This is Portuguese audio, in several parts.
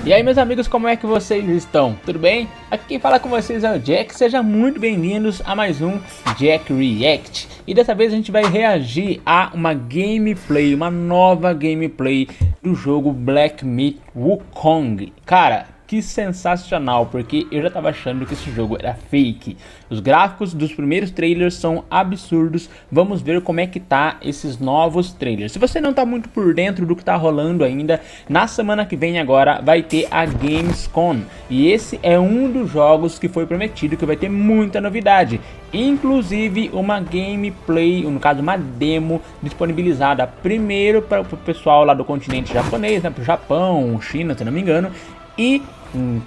E aí, meus amigos, como é que vocês estão? Tudo bem? Aqui quem fala com vocês é o Jack. Sejam muito bem-vindos a mais um Jack React. E dessa vez a gente vai reagir a uma gameplay, uma nova gameplay do jogo Black Myth Wukong. Cara, que sensacional, porque eu já tava achando que esse jogo era fake. Os gráficos dos primeiros trailers são absurdos. Vamos ver como é que tá esses novos trailers. Se você não tá muito por dentro do que tá rolando ainda, na semana que vem agora vai ter a Gamescom. E esse é um dos jogos que foi prometido que vai ter muita novidade. Inclusive uma gameplay, no caso uma demo, disponibilizada primeiro para o pessoal lá do continente japonês, né, pro Japão, China, se não me engano. E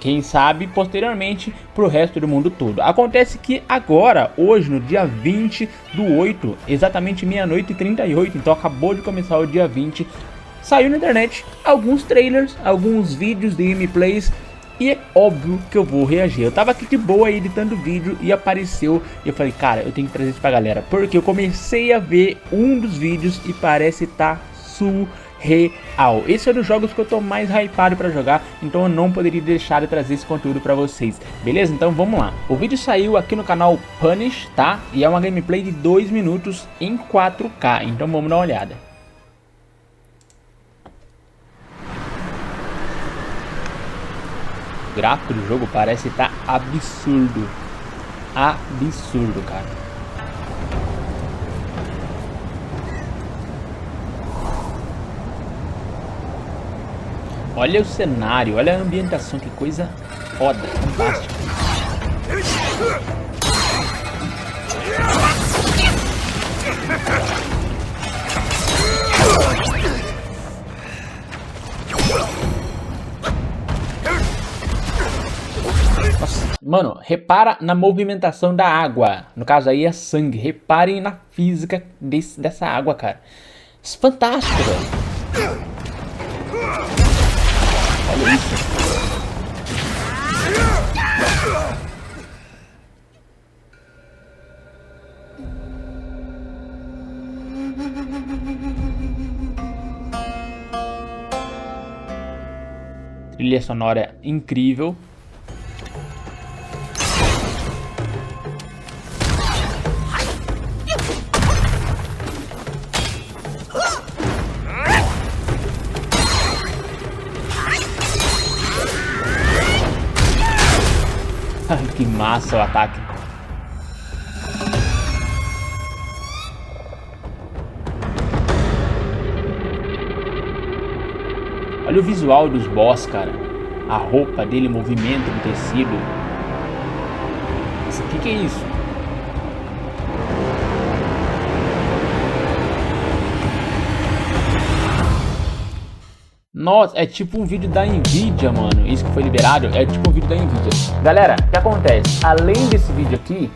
quem sabe posteriormente para o resto do mundo todo. Acontece que agora, hoje no dia 20 do 8, exatamente meia-noite e 38, então acabou de começar o dia 20, saiu na internet alguns trailers, alguns vídeos de gameplays. E é óbvio que eu vou reagir. Eu tava aqui de boa editando vídeo e apareceu. E eu falei, cara, eu tenho que trazer isso pra galera. Porque eu comecei a ver um dos vídeos e parece tá surreal. Esse é um dos jogos que eu tô mais hypado pra jogar, então eu não poderia deixar de trazer esse conteúdo pra vocês, beleza? Então vamos lá. O vídeo saiu aqui no canal Punish, tá? E é uma gameplay de 2 minutos em 4K, então vamos dar uma olhada. O gráfico do jogo parece estar absurdo. Absurdo, cara. Olha o cenário, olha a ambientação, que coisa foda, fantástica. Nossa, mano, repara na movimentação da água. No caso aí é sangue. Reparem na física dessa água, cara. Isso é fantástico, velho. Olha isso. Trilha sonora incrível. Que massa o ataque. Olha o visual dos boss, cara. A roupa dele, o movimento do tecido. Isso aqui, que é isso? Nossa, é tipo um vídeo da Nvidia, mano. Isso que foi liberado é tipo um vídeo da Nvidia. Galera, o que acontece? Além desse vídeo aqui,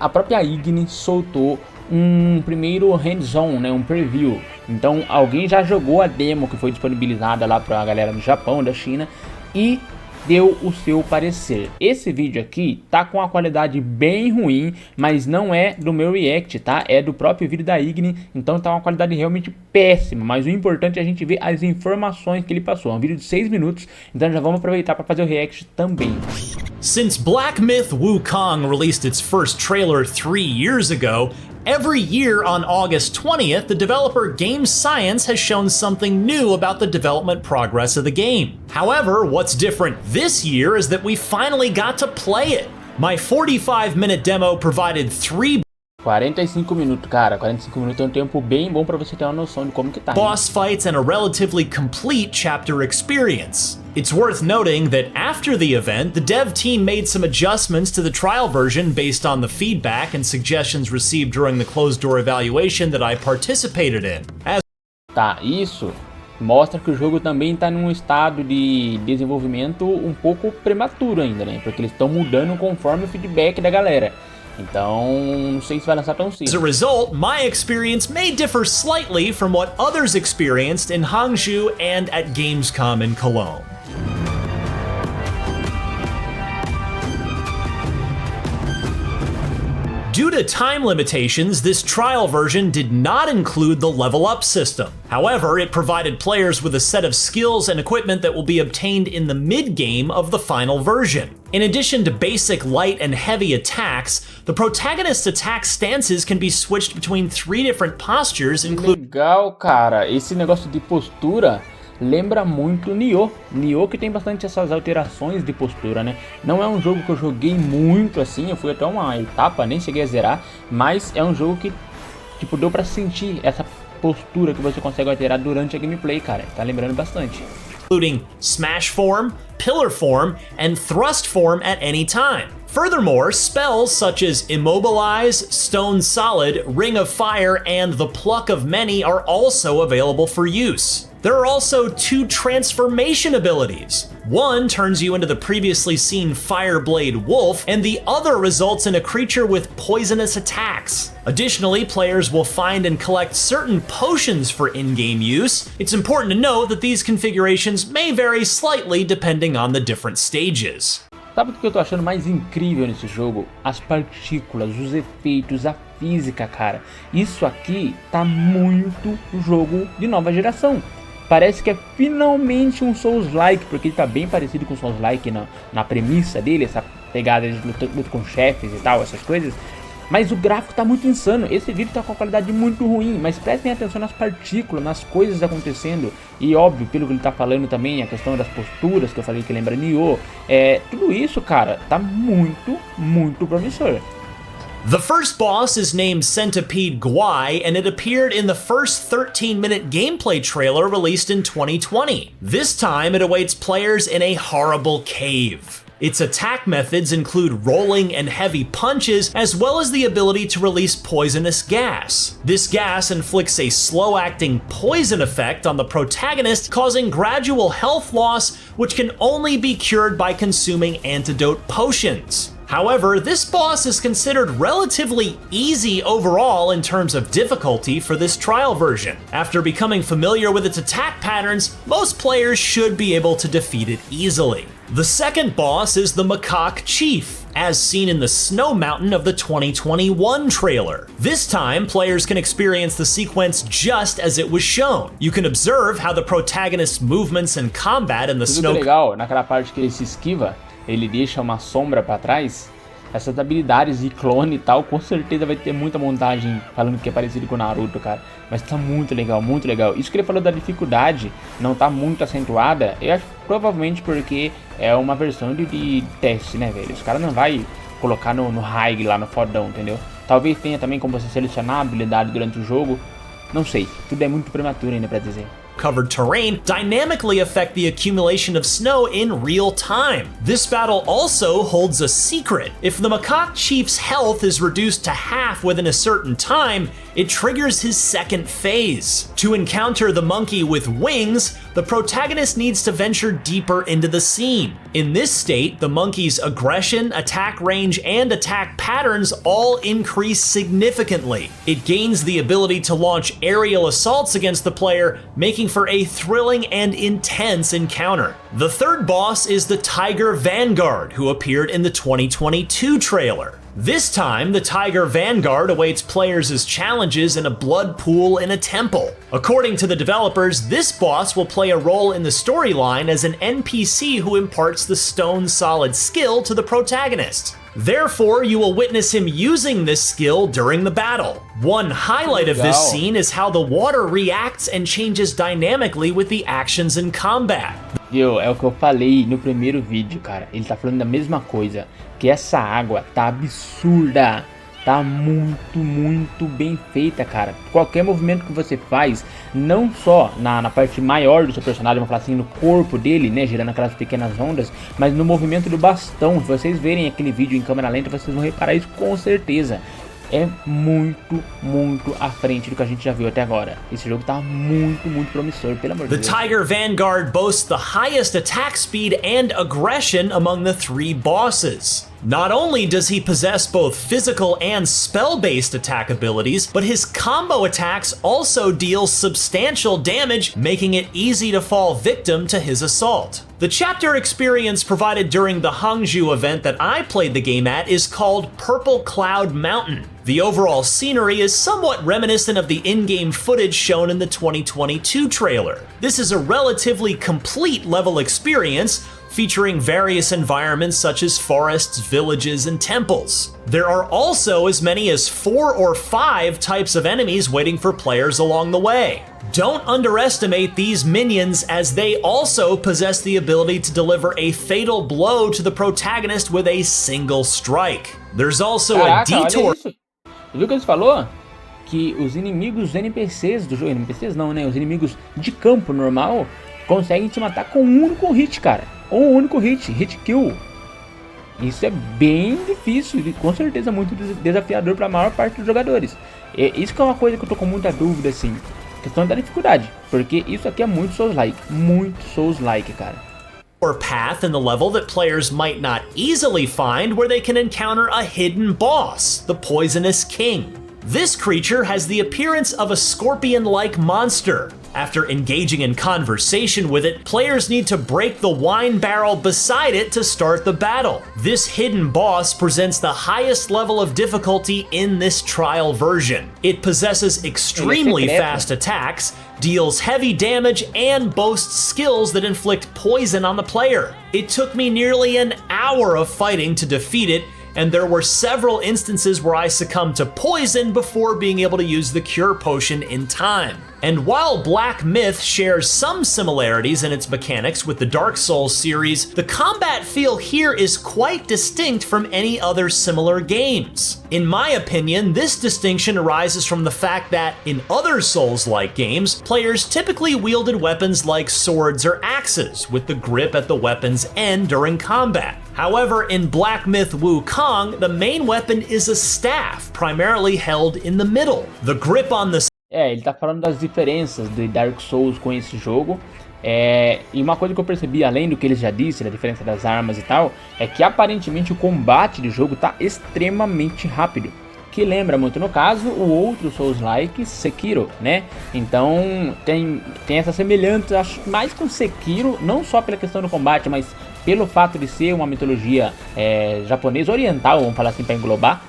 a própria IGN soltou um primeiro hands-on, né, um preview. Então alguém já jogou a demo que foi disponibilizada lá pra galera do Japão, da China, e deu o seu parecer. Esse vídeo aqui tá com a qualidade bem ruim, mas não é do meu react, tá? É do próprio vídeo da IGN, então tá uma qualidade realmente péssima, mas o importante é a gente ver as informações que ele passou. É um vídeo de 6 minutos, então já vamos aproveitar para fazer o react também. Since Black Myth Wukong released its first trailer 3 years ago, every year on August 20th, the developer Game Science has shown something new about the development progress of the game. However, what's different this year is that we finally got to play it. My 45-minute demo provided 45 minutos, cara. 45 minutos é um tempo bem bom pra você ter uma noção de como que tá. boss fights and a relatively complete chapter experience. It's worth noting that after the event, the dev team made some adjustments to the trial version based on the feedback and suggestions received during the closed-door evaluation that I participated in. Tá, isso mostra que o jogo também tá num estado de desenvolvimento um pouco prematuro ainda, né? Porque eles estão mudando conforme o feedback da galera. Então, não sei se vai lançar tão cedo. As a result, my experience may differ slightly from what others experienced in Hangzhou and at Gamescom in Cologne. Due to time limitations, this trial version did not include the level up system. However, it provided players with a set of skills and equipment that will be obtained in the mid-game of the final version. In addition to basic light and heavy attacks, the protagonist's attack stances can be switched between 3 different postures, including... Legal, cara. Esse negócio de postura lembra muito Nioh. Nioh que tem bastante essas alterações de postura, né? Não é um jogo que eu joguei muito assim, eu fui até uma etapa, nem cheguei a zerar, mas é um jogo que, tipo, deu pra sentir essa postura que você consegue alterar durante a gameplay, cara. Tá lembrando bastante. Including smash form, pillar form, and thrust form at any time. Furthermore, spells such as Immobilize, Stone Solid, Ring of Fire, and the Pluck of Many are also available for use. There are also 2 transformation abilities. One turns you into the previously seen Fireblade Wolf, and the other results in a creature with poisonous attacks. Additionally, players will find and collect certain potions for in-game use. It's important to note that these configurations may vary slightly depending on the different stages. Sabe o que eu tô achando mais incrível nesse jogo? As partículas, os efeitos, a física, cara. Isso aqui tá muito jogo de nova geração. Parece que é finalmente um Souls-like, porque ele tá bem parecido com o Souls-like na premissa dele, essa pegada de luta com chefes e tal, essas coisas. Mas o gráfico tá muito insano. Esse vídeo tá com uma qualidade muito ruim, mas prestem atenção nas partículas, nas coisas acontecendo. E óbvio, pelo que ele tá falando também, a questão das posturas, que eu falei que lembra Nioh. Tudo isso, cara, tá muito, muito promissor. The first boss is named Centipede Guai, and it appeared in the first 13-minute gameplay trailer released in 2020. This time, it awaits players in a horrible cave. Its attack methods include rolling and heavy punches, as well as the ability to release poisonous gas. This gas inflicts a slow-acting poison effect on the protagonist, causing gradual health loss, which can only be cured by consuming antidote potions. However, this boss is considered relatively easy overall in terms of difficulty for this trial version. After becoming familiar with its attack patterns, most players should be able to defeat it easily. The second boss is the Macaque Chief, as seen in the Snow Mountain of the 2021 trailer. This time, players can experience the sequence just as it was shown. You can observe how the protagonist's movements and combat in the snow... Tudo legal, naquela parte que ele se esquiva, ele deixa uma sombra pra trás. Essas habilidades de clone e tal, com certeza vai ter muita montagem falando que é parecido com o Naruto, cara. Mas tá muito legal, muito legal. Isso que ele falou da dificuldade não tá muito acentuada, eu acho provavelmente porque é uma versão de teste, né, velho? Os caras não vai colocar no high lá, no fodão, entendeu? Talvez tenha também como você selecionar a habilidade durante o jogo. Não sei, tudo é muito prematuro ainda pra dizer. Covered terrain dynamically affect the accumulation of snow in real time. This battle also holds a secret. If the Macaque Chief's health is reduced to half within a certain time, it triggers his second phase. To encounter the monkey with wings, the protagonist needs to venture deeper into the scene. In this state, the monkey's aggression, attack range, and attack patterns all increase significantly. It gains the ability to launch aerial assaults against the player, making for a thrilling and intense encounter. The third boss is the Tiger Vanguard, who appeared in the 2022 trailer. This time, the Tiger Vanguard awaits players as challenges in a blood pool in a temple. According to the developers, this boss will play a role in the storyline as an NPC who imparts the Stone Solid skill to the protagonist. Therefore, you will witness him using this skill during the battle. One highlight of this scene is how the water reacts and changes dynamically with the actions in combat. Viu, é o que eu falei no primeiro vídeo, cara. Ele tá falando da mesma coisa, que essa água tá absurda. Tá muito, muito bem feita, cara. Qualquer movimento que você faz, não só na parte maior do seu personagem, vamos falar assim, no corpo dele, né, gerando aquelas pequenas ondas, mas no movimento do bastão. Se vocês verem aquele vídeo em câmera lenta, vocês vão reparar isso com certeza. É muito, muito à frente do que a gente já viu até agora. Esse jogo tá muito, muito promissor, pelo amor de Deus. The Tiger Vanguard boasts the highest attack speed and aggression among the 3 bosses. Not only does he possess both physical and spell-based attack abilities, but his combo attacks also deal substantial damage, making it easy to fall victim to his assault. The chapter experience provided during the Hangzhou event that I played the game at is called Purple Cloud Mountain. The overall scenery is somewhat reminiscent of the in-game footage shown in the 2022 trailer. This is a relatively complete level experience, featuring various environments such as forests, villages, and temples. There are also as many as 4 or 5 types of enemies waiting for players along the way. Don't underestimate these minions, as they also possess the ability to deliver a fatal blow to the protagonist with a single strike. There's also a detour. Viu o que eles falou? Que os inimigos, os NPCs do jogo, NPCs não, né? Os inimigos de campo normal conseguem te matar com um único hit, cara. Um único hit kill. Isso é bem difícil e com certeza muito desafiador para a maior parte dos jogadores. Isso que é uma coisa que eu tô com muita dúvida, assim. Questão da dificuldade, porque isso aqui é muito Souls-like, cara. Or path in the level that players might not easily find, where they can encounter a hidden boss, the Poisonous King. This creature has the appearance of a scorpion-like monster. After engaging in conversation with it, players need to break the wine barrel beside it to start the battle. This hidden boss presents the highest level of difficulty in this trial version. It possesses extremely fast attacks, deals heavy damage, and boasts skills that inflict poison on the player. It took me nearly an hour of fighting to defeat it, and there were several instances where I succumbed to poison before being able to use the cure potion in time. And while Black Myth shares some similarities in its mechanics with the Dark Souls series, the combat feel here is quite distinct from any other similar games. In my opinion, this distinction arises from the fact that in other Souls-like games, players typically wielded weapons like swords or axes, with the grip at the weapon's end during combat. However, in Black Myth Wukong, the main weapon is a staff, primarily held in the middle. The grip on the ele tá falando das diferenças de Dark Souls com esse jogo. E uma coisa que eu percebi, além do que ele já disse, da diferença das armas e tal, é que aparentemente o combate do jogo tá extremamente rápido. Que lembra muito, no caso, o outro Souls-like, Sekiro, né? Então tem essa semelhança, acho, mais com Sekiro, não só pela questão do combate, mas pelo fato de ser uma mitologia japonesa, oriental, vamos falar assim para englobar.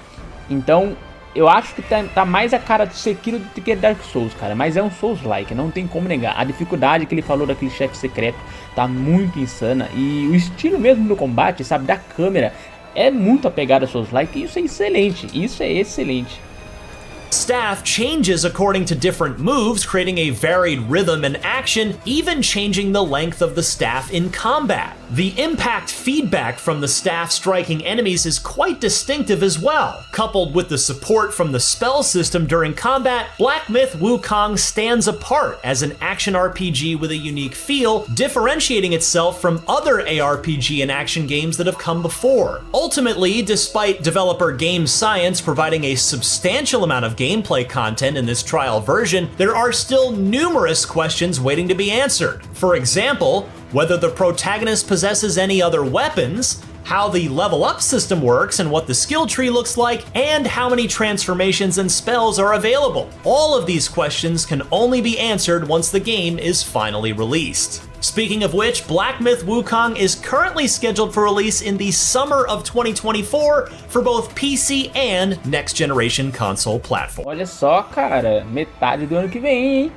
Então eu acho que tá mais a cara de Sekiro do que Dark Souls, cara. Mas é um Souls-like, não tem como negar. A dificuldade que ele falou daquele chefe secreto tá muito insana. E o estilo mesmo do combate, sabe, da câmera, é muito apegado a Souls-like. E isso é excelente, isso é excelente. Staff changes according to different moves, creating a varied rhythm and action, even changing the length of the staff in combat. The impact feedback from the staff striking enemies is quite distinctive as well. Coupled with the support from the spell system during combat, Black Myth Wukong stands apart as an action RPG with a unique feel, differentiating itself from other ARPG and action games that have come before. Ultimately, despite developer Game Science providing a substantial amount of gameplay content in this trial version, there are still numerous questions waiting to be answered. For example, whether the protagonist possesses any other weapons, how the level up system works and what the skill tree looks like, and how many transformations and spells are available. All of these questions can only be answered once the game is finally released. Speaking of which, Black Myth Wukong is currently scheduled for release in the summer of 2024 for both PC and next generation console platform. Olha só, cara, metade do ano que vem, hein?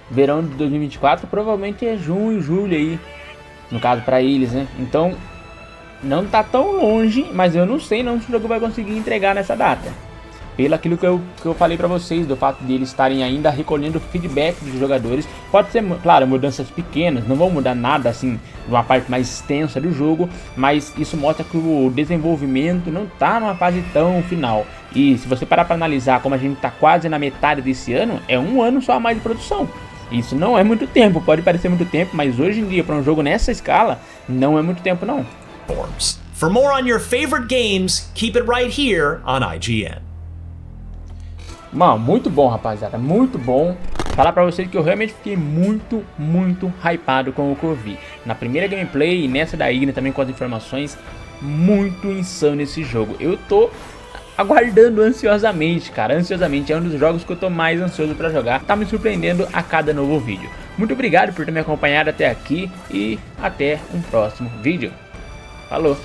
Verão de 2024 provavelmente é junho, julho aí, no caso para eles, né? Então não tá tão longe, mas eu não sei não se o jogo vai conseguir entregar nessa data. Pelo aquilo que eu falei pra vocês, do fato de eles estarem ainda recolhendo feedback dos jogadores. Pode ser, claro, mudanças pequenas, não vão mudar nada assim, de uma parte mais extensa do jogo, mas isso mostra que o desenvolvimento não tá numa fase tão final. E se você parar pra analisar como a gente tá quase na metade desse ano, é um ano só a mais de produção. Isso não é muito tempo, pode parecer muito tempo, mas hoje em dia, para um jogo nessa escala, não é muito tempo não. For more on your favorite games, keep it right here on IGN. Mano, muito bom, rapaziada, muito bom. Falar pra vocês que eu realmente fiquei muito hypado com o que eu vi. Na primeira gameplay e nessa da IGN também com as informações, muito insano esse jogo. Eu tô aguardando ansiosamente, cara, ansiosamente. É um dos jogos que eu tô mais ansioso pra jogar. Tá me surpreendendo a cada novo vídeo. Muito obrigado por ter me acompanhado até aqui e até um próximo vídeo. Falou!